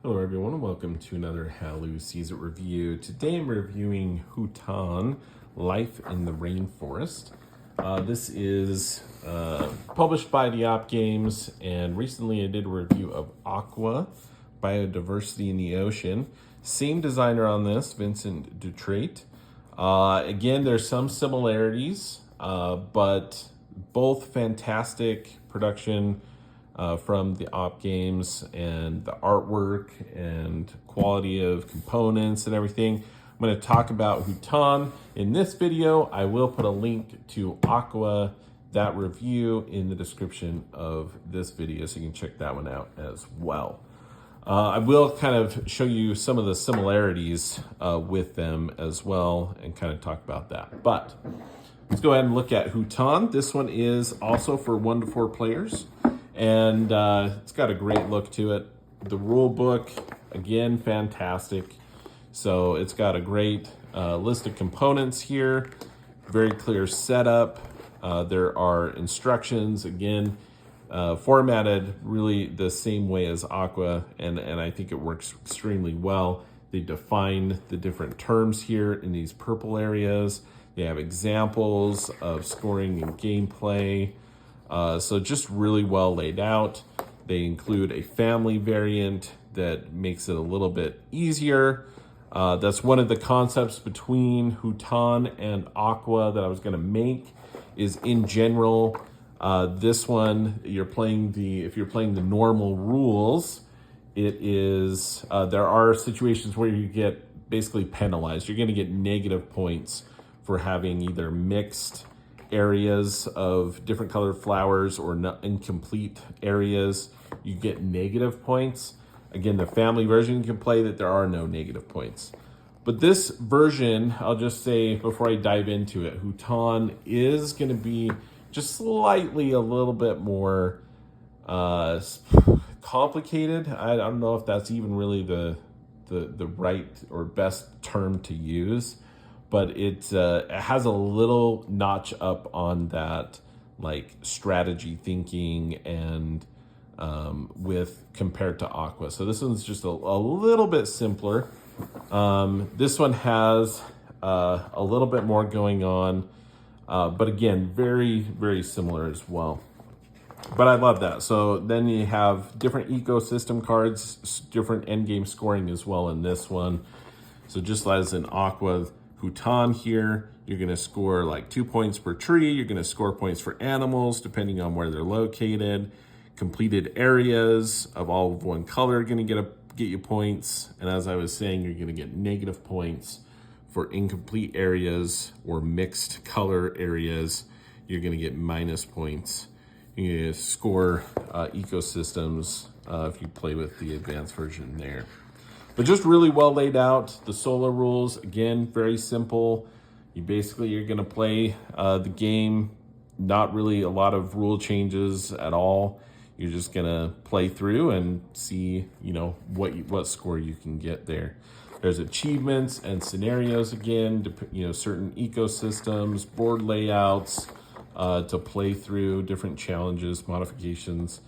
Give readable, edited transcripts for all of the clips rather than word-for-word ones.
Hello everyone and welcome to another Hallyu Sees It review. Today I'm reviewing HUTAN Life in the Rainforest. This is published by the Op Games, and recently I did a review of AQUA, Biodiversity in the Ocean. Same designer on this, Vincent Dutrait. Again, there's some similarities, but both fantastic production from the Op Games, and the artwork and quality of components and everything. I'm going to talk about HUTAN in this video. I will put a link to AQUA, that review, in the description of this video, so you can check that one out as well. I will kind of show you some of the similarities with them as well and kind of talk about that. But let's go ahead and look at HUTAN. This one is also for 1 to 4 players. And it's got a great look to it. The rule book, again, fantastic. So it's got a great list of components here, very clear setup. There are instructions, again, formatted really the same way as AQUA, and I think it works extremely well. They define the different terms here in these purple areas. They have examples of scoring and gameplay. So just really well laid out. They include a family variant that makes it a little bit easier. That's one of the concepts between HUTAN and AQUA that I was going to make, is in general, this one, if you're playing the normal rules, it is, there are situations where you get basically penalized. You're going to get negative points for having either mixed areas of different colored flowers or incomplete areas. You get negative points. Again, the family version, you can play that there are no negative points. But this version, I'll just say before I dive into it, HUTAN is going to be just slightly a little bit more complicated. I don't know if that's even really the right or best term to use, but it has a little notch up on that, like, strategy thinking and with compared to AQUA. So this one's just a little bit simpler. This one has a little bit more going on, but again, very, very similar as well. But I love that. So then you have different ecosystem cards, different endgame scoring as well in this one. So just as in AQUA, HUTAN here, you're going to score like 2 points per tree. You're going to score points for animals depending on where they're located. Completed areas of all of one color are going to get you points. And as I was saying, you're going to get negative points for incomplete areas or mixed color areas. You're going to get minus points. You're going to score ecosystems if you play with the advanced version there. But just really well laid out. The solo rules, again, very simple. You're going to play the game, not really a lot of rule changes at all. You're just going to play through and see, what score you can get there. There's achievements and scenarios, again, certain ecosystems, board layouts to play through, different challenges, modifications.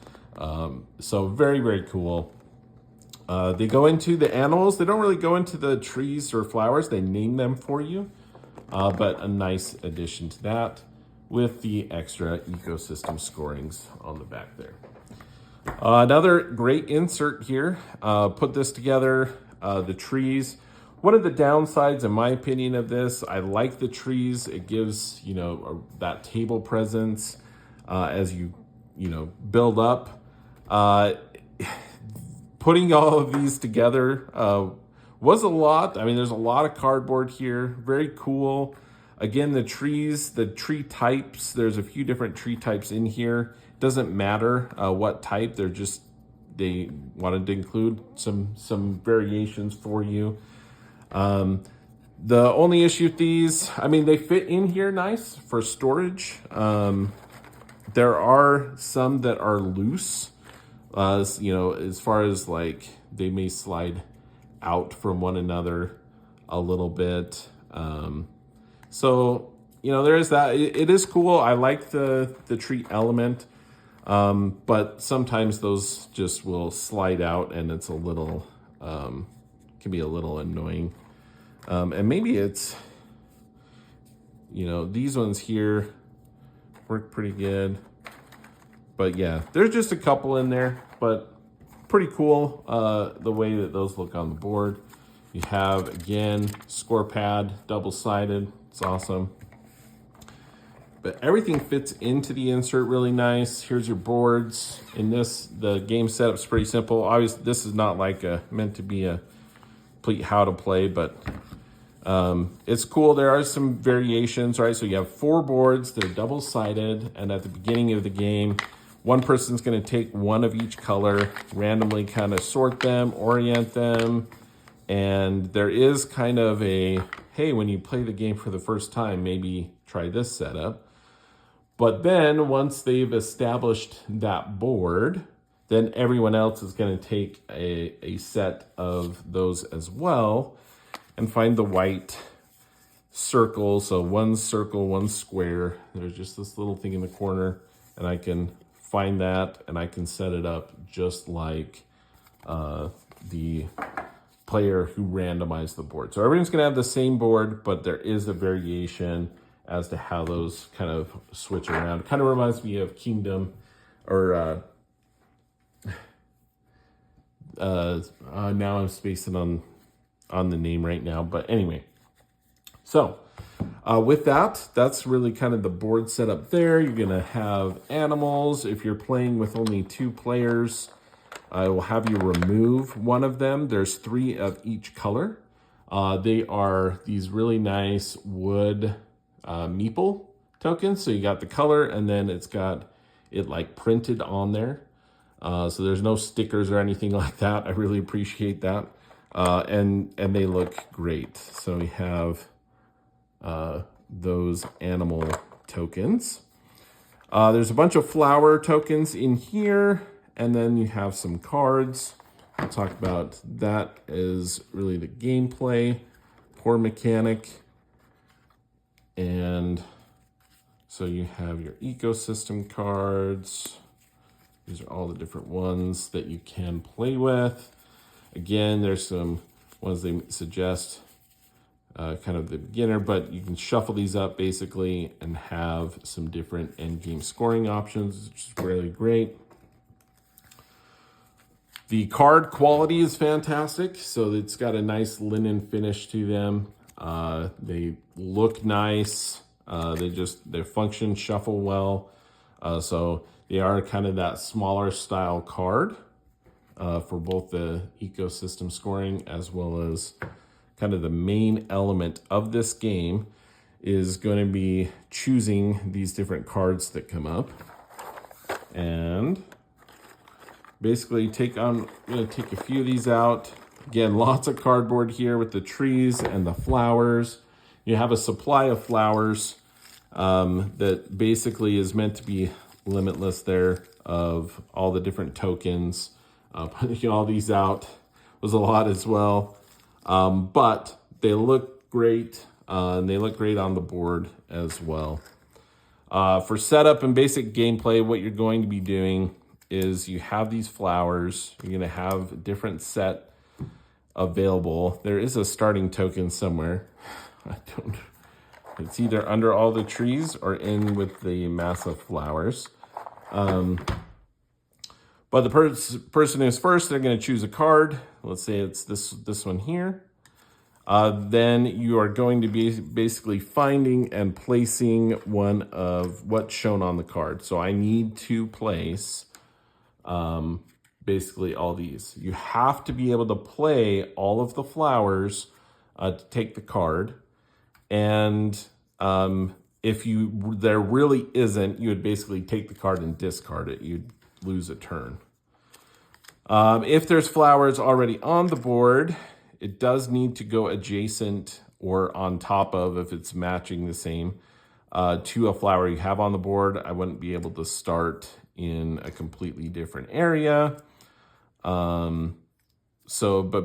So very, very cool. They go into the animals. They don't really go into the trees or flowers. They name them for you, but a nice addition to that with the extra ecosystem scorings on the back there. Another great insert here. Put this together, the trees. One of the downsides, in my opinion, of this, I like the trees. It gives, that table presence as you build up. Putting all of these together was a lot. I mean, there's a lot of cardboard here. Very cool. Again, the trees, the tree types, there's a few different tree types in here. Doesn't matter what type. They wanted to include some variations for you. The only issue with these, I mean, they fit in here nice for storage. There are some that are loose. As far as like they may slide out from one another a little bit. So there is that. It is cool. I like the tree element. But sometimes those just will slide out and it's a little can be a little annoying. And maybe it's, these ones here work pretty good. But yeah, there's just a couple in there, but pretty cool the way that those look on the board. You have, again, score pad, double-sided. It's awesome. But everything fits into the insert really nice. Here's your boards. In this, the game setup's pretty simple. Obviously, this is not like meant to be a complete how to play, but it's cool. There are some variations, right? So you have 4 boards. They're double-sided, and at the beginning of the game, one person's going to take one of each color, randomly kind of sort them, orient them, and there is kind of a, hey, when you play the game for the first time, maybe try this setup. But then once they've established that board, then everyone else is going to take a set of those as well and find the white circle. So one circle, one square. There's just this little thing in the corner, and I can find that and I can set it up just like the player who randomized the board. So everyone's going to have the same board, but there is a variation as to how those kind of switch around. Kind of reminds me of Kingdom, or now I'm spacing on the name right now. But anyway, so with that, that's really kind of the board setup there. You're going to have animals. If you're playing with only 2 players, I will have you remove one of them. There's 3 of each color. They are these really nice wood meeple tokens. So you got the color, and then it's got it like printed on there. So there's no stickers or anything like that. I really appreciate that. And they look great. So we have those animal tokens. There's a bunch of flower tokens in here, and then you have some cards. We'll talk about that as really the gameplay, core mechanic. And so you have your ecosystem cards. These are all the different ones that you can play with. Again, there's some ones they suggest, kind of the beginner, but you can shuffle these up basically and have some different end game scoring options, which is really great. The card quality is fantastic. So it's got a nice linen finish to them. They look nice. They function, shuffle well. So they are kind of that smaller style card for both the ecosystem scoring as well as kind of the main element of this game is going to be choosing these different cards that come up. And basically I'm going to take a few of these out. Again, lots of cardboard here with the trees and the flowers. You have a supply of flowers that basically is meant to be limitless there of all the different tokens. Putting all these out was a lot as well. But they look great, and they look great on the board as well. For setup and basic gameplay, what you're going to be doing is you have these flowers. You're going to have a different set available. There is a starting token somewhere. It's either under all the trees or in with the massive flowers. But the person who's first, they're going to choose a card. Let's say it's this one here. Then you are going to be basically finding and placing one of what's shown on the card. So I need to place basically all these. You have to be able to play all of the flowers to take the card. And if there really isn't, you would basically take the card and discard it. You'd lose a turn. If there's flowers already on the board, it does need to go adjacent or on top of, if it's matching the same, to a flower you have on the board. I wouldn't be able to start in a completely different area. But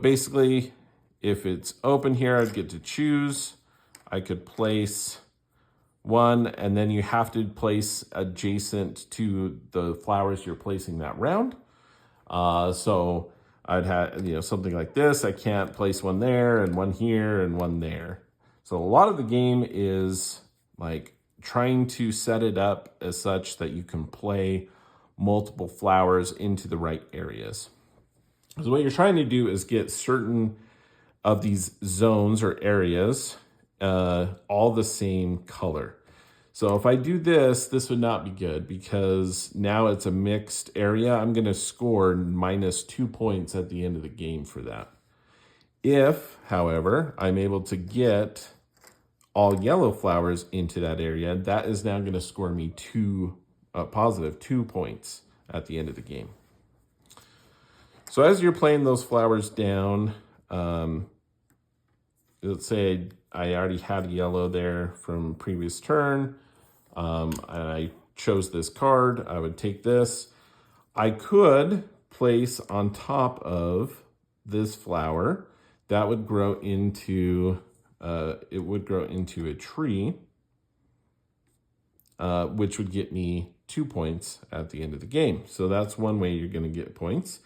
basically, if it's open here, I'd get to choose. I could place one, and then you have to place adjacent to the flowers you're placing that round. So I'd have, something like this. I can't place one there and one here and one there. So a lot of the game is like trying to set it up as such that you can play multiple flowers into the right areas. So what you're trying to do is get certain of these zones or areas all the same color. So if I do this, this would not be good because now it's a mixed area. I'm going to score -2 points at the end of the game for that. If, however, I'm able to get all yellow flowers into that area, that is now going to score me positive 2 points at the end of the game. So as you're playing those flowers down, let's say I already had yellow there from previous turn, and I chose this card. I would take this. I could place on top of this flower that would grow into a tree, which would get me 2 points at the end of the game. So that's one way you're going to get points.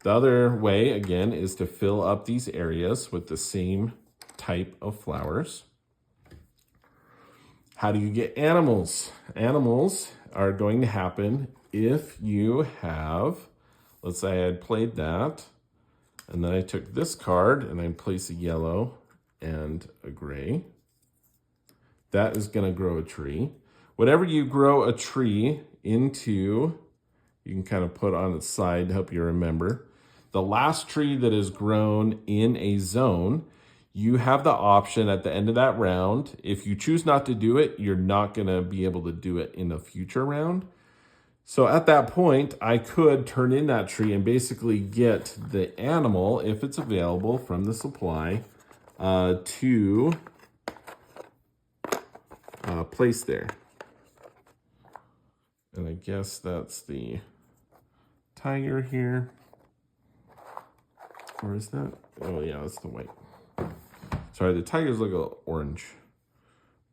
The other way, again, is to fill up these areas with the same type of flowers. How do you get animals? Animals are going to happen if you have, let's say I had played that, and then I took this card and I placed a yellow and a gray. That is going to grow a tree. Whatever you grow a tree into, you can kind of put on its side to help you remember. The last tree that is grown in a zone, you have the option at the end of that round. If you choose not to do it, you're not going to be able to do it in a future round. So at that point, I could turn in that tree and basically get the animal, if it's available from the supply, to place there. And I guess that's the tiger here. Or is that? Oh yeah, that's the white. Sorry, the tigers look a little orange.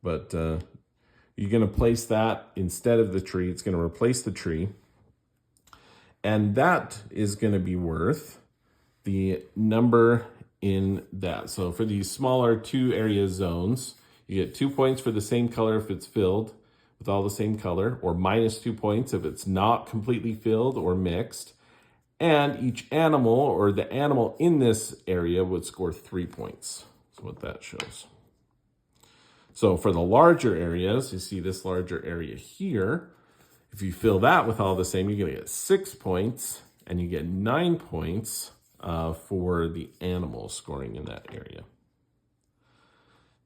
But you're going to place that instead of the tree. It's going to replace the tree. And that is going to be worth the number in that. So for these smaller 2-area zones, you get 2 points for the same color if it's filled with all the same color, or -2 points if it's not completely filled or mixed. And each animal, or the animal in this area, would score 3 points. That's what that shows. So for the larger areas, you see this larger area here, if you fill that with all the same, you're going to get 6 points, and you get 9 points for the animal scoring in that area.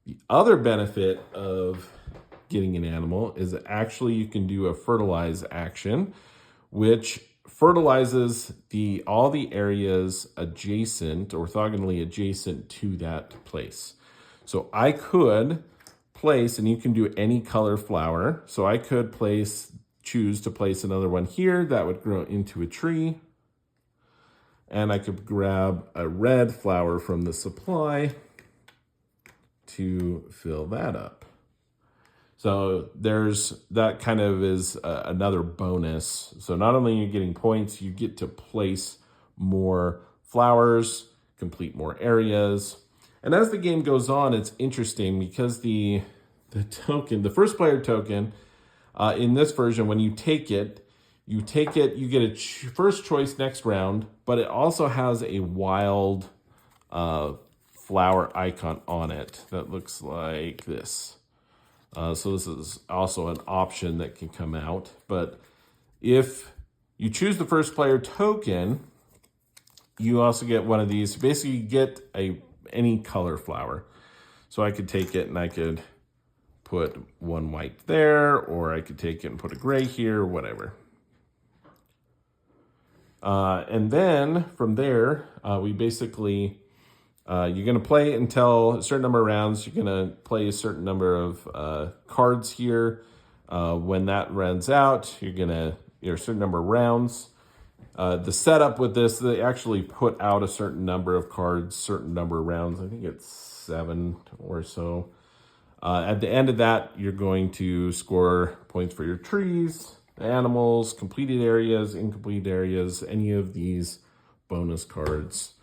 The other benefit of getting an animal is that actually you can do a fertilize action, which fertilizes all the areas adjacent, orthogonally adjacent to that place. So I could place, and you can do any color flower. So I could choose to place another one here that would grow into a tree. And I could grab a red flower from the supply to fill that up. So that kind of is another bonus. So not only are you getting points, you get to place more flowers, complete more areas. And as the game goes on, it's interesting because the first player token, in this version, when you take it, you get a first choice next round, but it also has a wild flower icon on it that looks like this. So this is also an option that can come out. But if you choose the first player token, you also get one of these. Basically, you get any color flower. So I could take it and I could put one white there, or I could take it and put a gray here, whatever. And then from there, we basically... you're going to play until a certain number of rounds. You're going to play a certain number of cards here. When that runs out, you're a certain number of rounds. The setup with this, they actually put out a certain number of cards, certain number of rounds. I think it's 7 or so. At the end of that, you're going to score points for your trees, animals, completed areas, incomplete areas, any of these bonus cards.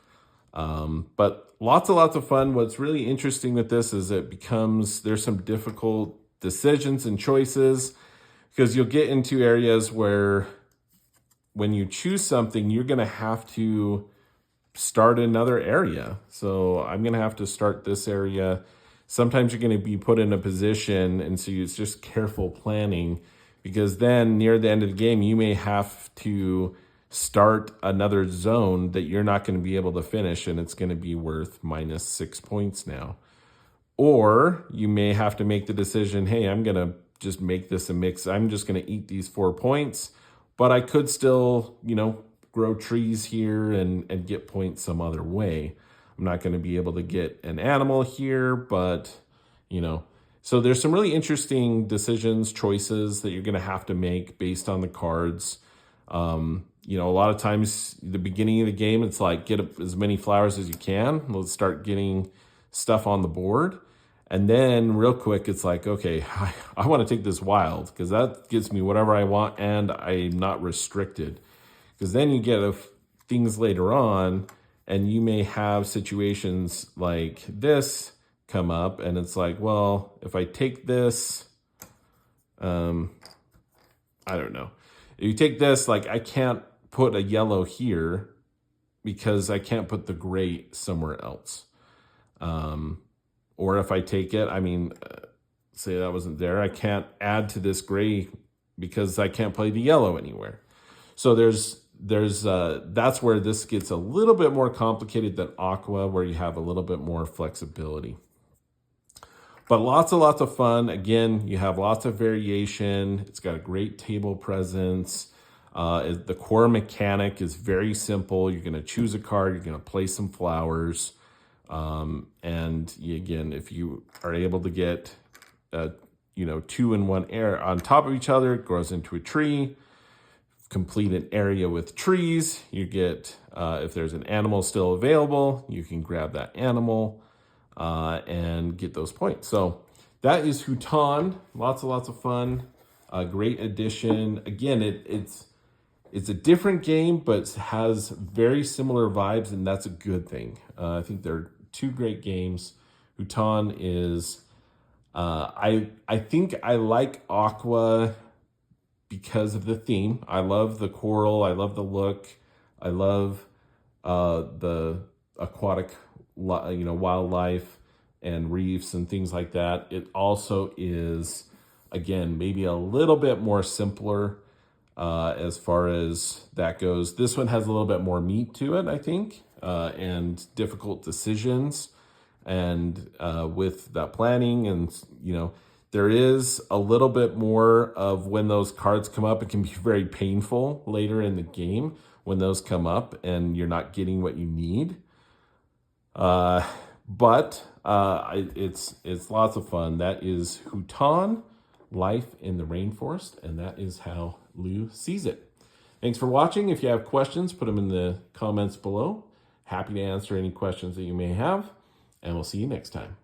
But lots of fun. What's really interesting with this is there's some difficult decisions and choices, because you'll get into areas where when you choose something, you're going to have to start another area. So I'm going to have to start this area. Sometimes you're going to be put in a position, and so it's just careful planning, because then near the end of the game, you may have to start another zone that you're not going to be able to finish, and it's going to be worth -6 points now. Or you may have to make the decision, hey, I'm going to just make this a mix. I'm just going to eat these 4 points, but I could still, grow trees here and get points some other way. I'm not going to be able to get an animal here, but, so there's some really interesting decisions, choices that you're going to have to make based on the cards. A lot of times, the beginning of the game, it's like, get as many flowers as you can. Let's start getting stuff on the board. And then real quick, it's like, okay, I want to take this wild, because that gives me whatever I want and I'm not restricted. Because then you get things later on, and you may have situations like this come up, and it's like, well, if I take this, I don't know. If you take this, like, I can't put a yellow here because I can't put the gray somewhere else. Or if I take it, say that wasn't there, I can't add to this gray because I can't play the yellow anywhere. So that's where this gets a little bit more complicated than AQUA, where you have a little bit more flexibility. But lots of fun. Again, you have lots of variation. It's got a great table presence. The core mechanic is very simple. You're going to choose a card. You're going to play some flowers. Again, if you are able to get, 2 in one air on top of each other, it grows into a tree. Complete an area with trees. You get, if there's an animal still available, you can grab that animal and get those points. So that is HUTAN. Lots of fun. Great addition. Again, it's a different game, but has very similar vibes, and that's a good thing. I think they're 2 great games. HUTAN is, I think I like AQUA because of the theme. I love the coral. I love the look. I love the aquatic, wildlife and reefs and things like that. It also is, again, maybe a little bit more simpler as far as that goes. This one has a little bit more meat to it, I think, and difficult decisions, and with that planning, and there is a little bit more of when those cards come up. It can be very painful later in the game when those come up and you're not getting what you need. But it's lots of fun. That is HUTAN Life in the Rainforest, and that is how Lou sees it. Thanks for watching. If you have questions, put them in the comments below. Happy to answer any questions that you may have, and we'll see you next time.